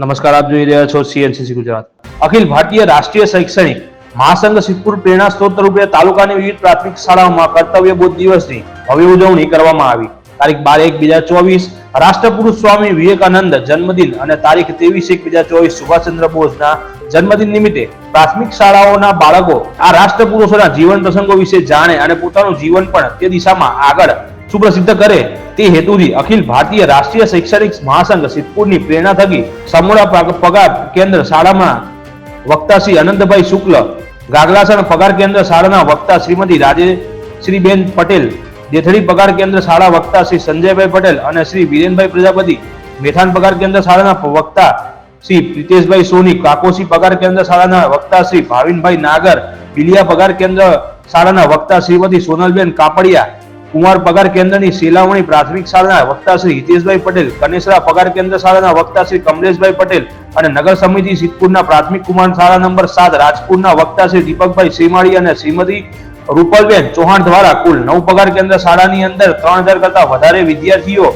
નમસ્કાર, આપ જોઈ રહ્યા છો CNCC ગુજરાત. અખિલ ભારતીય રાષ્ટ્રીય શૈક્ષણિક મહાસંઘ સિદ્ધપુર પ્રેરણા સ્ત્રોત રૂપે તાલુકાની વિવિધ પ્રાથમિક શાળાઓમાં કર્તવ્ય બોધ દિવસની ભવ્ય ઉજવણી કરવામાં આવી. તારીખ 12/1/2024 રાષ્ટ્રપુરુષ સ્વામી વિવેકાનંદ જન્મદિન અને તારીખ 23/1/2024 સુભાષચંદ્ર બોઝના જન્મદિન નિમિત્તે પ્રાથમિક શાળાઓના બાળકો આ રાષ્ટ્રપુરુષોના જીવન પ્રસંગો વિશે જાણે અને પોતાનું જીવન પણ તે દિશામાં આગળ સુપ્રસિદ્ધ કરે તે હેતુથી અખિલ ભારતીય રાષ્ટ્રીય શૈક્ષણિક મહાસંઘ સિદ્ધપુરની પ્રેરણા થકી સમૂળા પગાર કેન્દ્ર શાળામાં વક્તા શ્રી અનંતભાઈ શુક્લ, ગાગલાસણ પગાર કેન્દ્ર શાળાના વક્તા શ્રીમતી રાજેશ્રીબેન પટેલ, દેથડી પગાર કેન્દ્ર શાળા વક્તા શ્રી સંજયભાઈ પટેલ અને શ્રી વિરેનભાઈ પ્રજાપતિ, મેથાન પગાર કેન્દ્ર શાળાના વક્તા શ્રી પ્રિતેશભાઈ સોની, કાકોસી પગાર કેન્દ્ર શાળાના વક્તા શ્રી ભાવિનભાઈ નાગર, બિલિયા પગાર કેન્દ્ર શાળાના વક્તા શ્રીમતી સોનલબેન કાપડિયા, કુમાર પગાર કેન્દ્રની શેલાવણી પ્રાથમિક શાળાના વક્તા શ્રી હિતેશભાઈ પટેલ, કનેસરા પગાર કેન્દ્ર શાળાના વક્તા શ્રી કમલેશભાઈ પટેલ અને નગર સમિતિ સિદ્ધપુરના પ્રાથમિક કુમાર શાળા નંબર 7 રાજપુરના વક્તા શ્રી દીપકભાઈ શ્રીમાળી અને શ્રીમતી રૂપલબેન ચૌહાણ દ્વારા કુલ 9 પગાર કેન્દ્ર શાળાની અંદર 3000 કરતા વધારે વિદ્યાર્થીઓ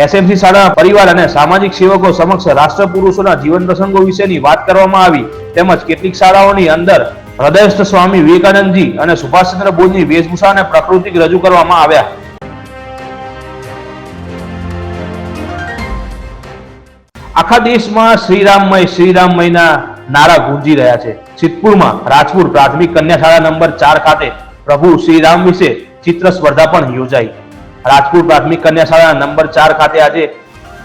SMC શાળાના પરિવાર અને સામાજિક સેવકો સમક્ષ રાષ્ટ્રપુરુષોના જીવન પ્રસંગો વિશેની વાત કરવામાં આવી. તેમજ કેટલીક શાળાઓની અંદર હૃદયસ્થ સ્વામી વિવેકાનંદજી અને સુભાષચંદ્ર બોઝની વેશભૂષા અને પ્રકૃતિ રજૂ કરવામાં આવ્યા. આખા દેશમાં શ્રીરામમયના નારા ગુંજી રહ્યા છે. સિદ્ધપુરમાં રાજપુર પ્રાથમિક કન્યા શાળા નંબર 4 ખાતે પ્રભુ શ્રીરામ વિશે ચિત્ર સ્પર્ધા પણ યોજાઈ. રાજપુર પ્રાથમિક કન્યા શાળા નંબર 4 ખાતે આજે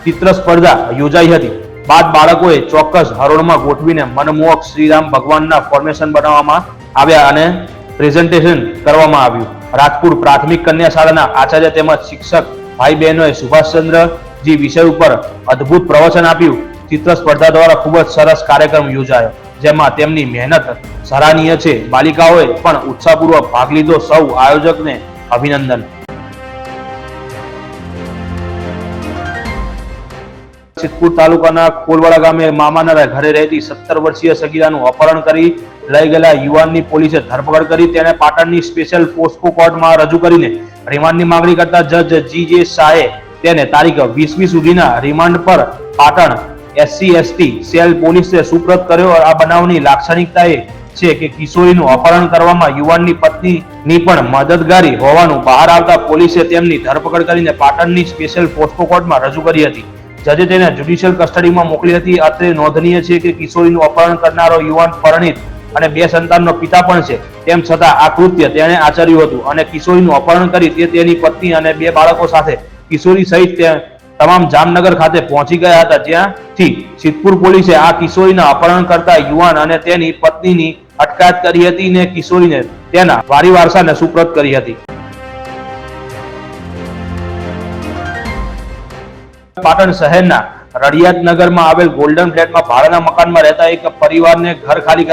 ચિત્ર સ્પર્ધા યોજાઈ હતી. બાદ બાળકોએ ચોક્કસ હરોળમાં ગોઠવીને મનમોહક શ્રીરામ ભગવાનના ફોર્મેશન બનાવવામાં આવ્યા અને પ્રેઝન્ટેશન કરવામાં આવ્યું. રાજપુર પ્રાથમિક કન્યા શાળાના આચાર્ય તેમજ શિક્ષક ભાઈ બહેનોએ સુભાષચંદ્રજી વિષય ઉપર અદ્ભુત પ્રવચન આપ્યું. ચિત્ર સ્પર્ધા દ્વારા ખૂબ જ સરસ કાર્યક્રમ યોજાયો, જેમાં તેમની મહેનત સરાહનીય છે. બાલિકાઓએ પણ ઉત્સાહપૂર્વક ભાગ લીધો. સૌ આયોજકને અભિનંદન. સિદ્ધપુર તાલુકાના કોલવાડા ગામે મામાના ઘરે રહેતી 17 વર્ષીય સગીરાનું અપહરણ કરી લઈ ગયેલા યુવાનની પોલીસે ધરપકડ કરી તેને પાટણની સ્પેશિયલ પોસ્કો કોર્ટમાં રજૂ કરીને રિમાન્ડની માંગણી કરતા જજ GJ શાહે તેને તારીખ 20મી સુધીના રિમાન્ડ પર પાટણ SC/ST સેલ પોલીસે સુપ્રત કર્યો. આ બનાવની લાક્ષણિકતા એ છે કે કિશોરીનું અપહરણ કરવામાં યુવાનની પત્નીની પણ મદદગારી હોવાનું બહાર આવતા પોલીસે તેમની ધરપકડ કરીને પાટણની સ્પેશિયલ પોસ્કો કોર્ટમાં રજૂ કરી હતી. જજે તેને જ્યુડિશિયલ કસ્ટડીમાં મોકલી હતી. અત્રે નોંધનીય છે કે કિશોરીનું અપહરણ કરનારો યુવાન પરણિત અને 2 સંતાનનો પિતા પણ છે. તેમ છતાં આ કૃત્ય તેણે આચર્યું હતું અને કિશોરીનું અપહરણ કરી તે તેની પત્ની અને 2 બાળકો સાથે કિશોરી સહિત તમામ જામનગર ખાતે પહોંચી ગયા હતા, જ્યાંથી સિદ્ધપુર પોલીસે આ કિશોરીના અપહરણ કરતા યુવાન અને તેની પત્નીની અટકાયત કરી હતી અને કિશોરીને તેના વારી વારસાને સુપ્રત કરી હતી. પાટણ શહેરના રડિયાદ નગરમાં આવેલ ગોલ્ડન ફ્લેટમાં ભાડાના મકાનમાં રહેતા એક પરિવારને ઘર ખાલી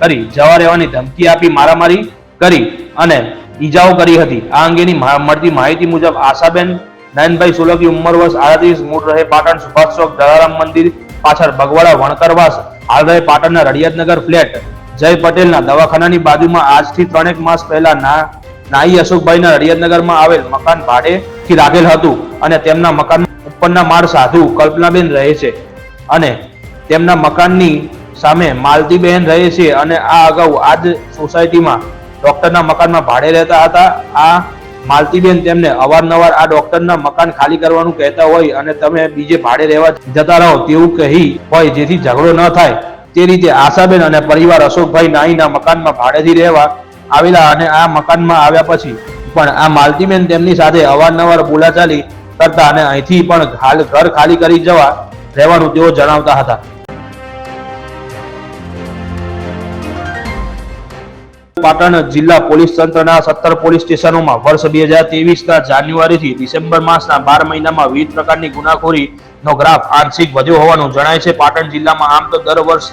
કરી જવા રહેવાની ધમકી આપી મારામારી કરી અને ઈજાઓ કરી હતી. આ અંગેની મળતી માહિતી મુજબ આશાબેન નયનભાઈ સોલંકી ઉંમર વર્ષ 38, મૂળ રહે પાટણ સુભાષ ચોક જલારામ મંદિર પાછળ બગવાડા વણકરવાસ, હાલ રહે પાટણના રડિયાદનગર ફ્લેટ જય પટેલના દવાખાનાની બાજુમાં આજથી 3 માસ પહેલા નાઈ અશોકભાઈના રડિયાદનગરમાં આવેલ મકાન ભાડેથી રાખેલ હતું અને તેમના મકાન ઉપરના માળ સાધુ કલ્પનાબેન રહે છે અને તેમના મકાનની સામે માલતીબેન રહે છે અને આ અગાઉ આ જ સોસાયટીમાં ડોક્ટરના મકાનમાં ભાડે રહેતા હતા. આ માલતીબેન તેમને અવારનવાર આ ડોક્ટરના મકાન ખાલી કરવાનું કહેતા હોય અને તમે બીજે ભાડે રહેવા જતા રહો તેવું કહી હોય, જેથી ઝઘડો ન થાય તે રીતે આશાબેન અને પરિવાર અશોકભાઈ નાઈના મકાનમાં ભાડેથી રહેવા આવેલા અને આ મકાનમાં આવ્યા પછી પણ આ માલતીબેન તેમની સાથે અવારનવાર બોલાચાલી કરતા અને અહીંથી પણ ઘર ખાલી કરી જવા રહેવાનું તેઓ જણાવતા હતા. પાટણ જિલ્લા પોલીસ તંત્રના 17 પોલીસ સ્ટેશનોમાં વર્ષ 2023ના જાન્યુઆરીથી ડિસેમ્બર માસના 12 મહિનામાં વિવિધ પ્રકારની ગુનાખોરીનો ગ્રાફ આંશિક વધ્યો હોવાનું જણાય છે. પાટણ જિલ્લામાં આમ તો દર વર્ષ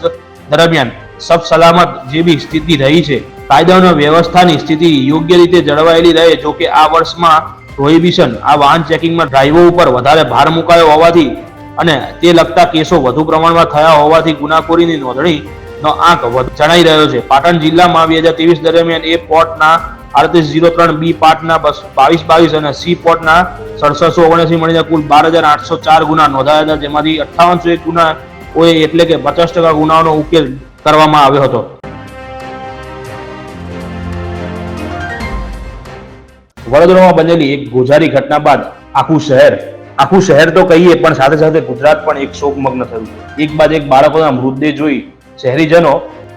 દરમિયાન સબ સલામત જેવી સ્થિતિ રહી છે. કાયદો વ્યવસ્થાની સ્થિતિ યોગ્ય રીતે જળવાયેલી રહે. જોકે આ વર્ષમાં પ્રોહિબિશન આ વાહન ચેકિંગમાં ડ્રાઈવો ઉપર વધારે ભાર મુકાયો હોવાથી અને તે લગતા કેસો વધુ પ્રમાણમાં થયા હોવાથી ગુનાખોરીની નોંધણીનો આંક જણાઈ રહ્યો છે. પાટણ જિલ્લામાં 2023 દરમિયાન A પોર્ટના 3803, B પાર્ટના 2222 અને C પોર્ટના 6779 મળીને કુલ 12804 ગુના નોંધાયા હતા, જેમાંથી 5801 ગુના એટલે કે 50% ગુનાઓનો ઉકેલ કરવામાં આવ્યો હતો. વડોદરામાં બનેલી એક ગોઝારી ઘટના બાદ આખું શહેર તો કહીએ પણ સાથે સાથે ગુજરાત પણ એક શોકમગ્ન થયું છે. એક બાદ એક બાળકોના મૃતદેહ જોઈ શહેરીજનો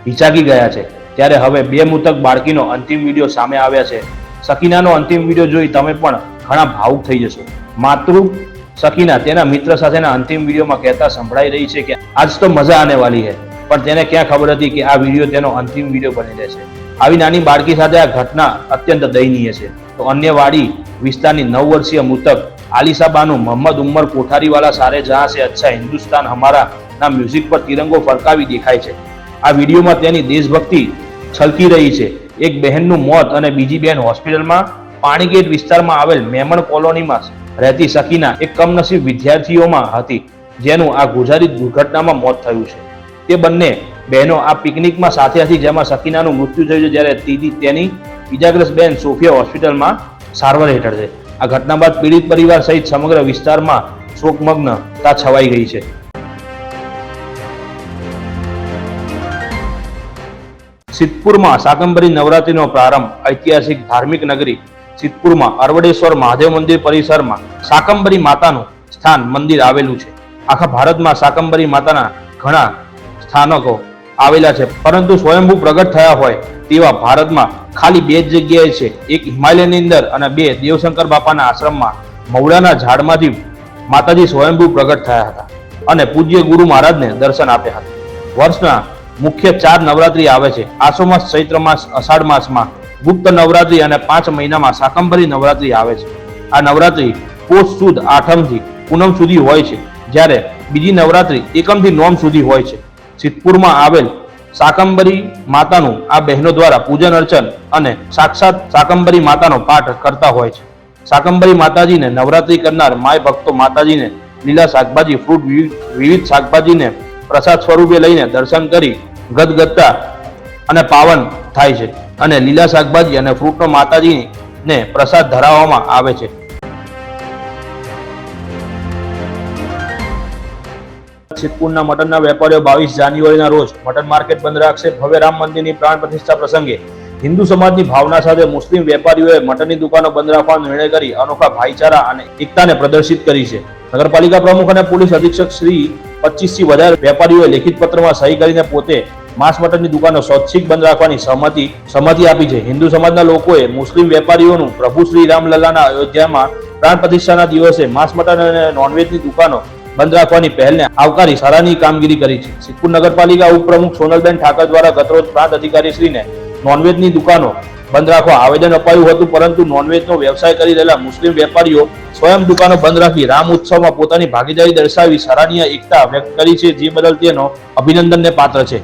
હિચાકી ગયા છે. ત્યારે હવે 2 મૃતક બાળકીનો અંતિમ વિડીયો સામે આવ્યા છે. સકીનાનો અંતિમ વિડીયો જોઈ તમે પણ ઘણા ભાવુક થઈ જશો. માતૃ સકીના તેના મિત્ર સાથેના અંતિમ વિડીયોમાં કહેતા સંભળાઈ રહી છે કે આજ તો મજા આને વાલી હૈ, પણ તેને ક્યાં ખબર હતી કે આ વિડીયો તેનો અંતિમ વિડીયો બની રહેશે. આવી નાની બાળકી સાથે આ ઘટના અત્યંત દયનીય છે. તો અન્ય વાડી વિસ્તારની 9 વર્ષીય મૃતક આલિશા બાનુ મોહમ્મદ ઉમર કોઠારીવાલા સારે જહાં સે અચ્છા હિન્દુસ્તાન હમારા ના મ્યુઝિક પર તિરંગો ફરકાવી દેખાય છે. આ વિડીયોમાં તેની દેશભક્તિ છલકી રહી છે. એક બહેનનું મોત અને બીજી બહેન હોસ્પિટલમાં. પાણીગેટ વિસ્તારમાં આવેલ મેમણ કોલોનીમાં રહેતી સકીના એક કમનસીબ વિદ્યાર્થીઓમાં હતી જેનું આ ગોઝારી દુર્ઘટનામાં મોત થયું છે. તે બંને બહેનો આ પિકનિકમાં સાથે હતી જેમાં સકીનાનું મૃત્યુ થયું છે, જ્યારે તેની ઇજાગ્રસ્ત બહેન સોફિયા હોસ્પિટલમાં સારવાર હેઠળ છે. આ ઘટના બાદ પીડિત પરિવાર સહિત સમગ્ર વિસ્તારમાં શોકમગ્નતા છવાઈ ગઈ છે. સિદ્ધપુરમાં શાકંભરી નવરાત્રીનો પ્રારંભ. ઐતિહાસિક ધાર્મિક નગરી સિદ્ધપુરમાં અરવડેશ્વર મહાદેવ મંદિર પરિસરમાં શાકંભરી માતાનું સ્થાન મંદિર આવેલું છે. આખા ભારતમાં શાકંભરી માતાના ઘણા સ્થાનકો આવેલા છે, પરંતુ સ્વયંભૂ પ્રગટ થયા હોય તેવા ભારતમાં ખાલી 2 જ જગ્યાએ છે. એક હિમાલયની અંદર અને 2 દેવશંકર બાપાના આશ્રમમાં મવડાના ઝાડમાંથી માતાજી સ્વયંભૂ પ્રગટ થયા હતા અને પૂજ્ય ગુરુ મહારાજને દર્શન આપ્યા હતા. વર્ષના મુખ્ય 4 નવરાત્રી આવે છે. આસો માસ, ચૈત્ર માસ, અષાઢ માસમાં ગુપ્ત નવરાત્રી અને 5 મહિનામાં શાકંભરી નવરાત્રી આવે છે. આ નવરાત્રી પોષ સુદ આઠમથી પૂનમ સુધી હોય છે, જ્યારે બીજી નવરાત્રી એકમથી નોમ સુધી હોય છે. સિદ્ધપુરમાં આવેલ શાકંભરી માતાનું આ બહેનો દ્વારા પૂજન અર્ચન અને સાક્ષાત શાકંભરી માતાનો પાઠ કરતા હોય છે. શાકંભરી માતાજીને નવરાત્રી કરનાર માય ભક્તો માતાજીને લીલા શાકભાજી, ફ્રૂટ, વિવિધ શાકભાજીને પ્રસાદ સ્વરૂપે લઈને દર્શન કરી ગદગદતા અને પાવન થાય છે અને લીલા શાકભાજી અને ફ્રૂટનો માતાજીને પ્રસાદ ધરાવવામાં આવે છે. સિદ્ધપુરના મટનના વેપારીઓ 22 જાન્યુઆરીના રોજ મટન માર્કેટ બંધ રાખશે. ભવ્ય રામ મંદિરની પ્રાણ પ્રતિષ્ઠા પ્રસંગે હિન્દુ સમાજની ભાવના સાથે મુસ્લિમ વેપારીઓએ મટનની દુકાનો બંધ રાખવાનો નિર્ણય કરી અનોખા ભાઈચારા અને એકતાને પ્રદર્શિત કરી છે. નગરપાલિકા પ્રમુખ અને પોલીસ અધિક્ષક શ્રી 25 થી વધારે વેપારીઓએ લેખિત પત્રમાં સહી કરીને પોતે માંસ મટનની દુકાનો સ્વૈચ્છિક બંધ રાખવાની સહમતિ આપી છે. હિન્દુ સમાજના લોકોએ મુસ્લિમ વેપારીઓનું પ્રભુ શ્રી રામલલ્લાના અયોધ્યામાં પ્રાણ પ્રતિષ્ઠાના દિવસે માંસ મટન અને નોનવેજની દુકાનો બંધ રાખવાની પહેલને આવકારી સરાહનીય કામગીરી કરી છે. સિદ્ધપુર નગરપાલિકા ઉપપ્રમુખ સોનલબેન ઠાકર દ્વારા ગતરોજ પ્રાંત અધિકારીશ્રીને નોનવેજની દુકાનો બંધ રાખવા આવેદન અપાયું હતું, પરંતુ નોનવેજનો વ્યવસાય કરી રહેલા મુસ્લિમ વેપારીઓ સ્વયં દુકાનો બંધ રાખી રામ ઉત્સવમાં પોતાની ભાગીદારી દર્શાવી સરાહનીય એકતા વ્યક્ત કરી છે, જે બદલ તેનો અભિનંદનને પાત્ર છે.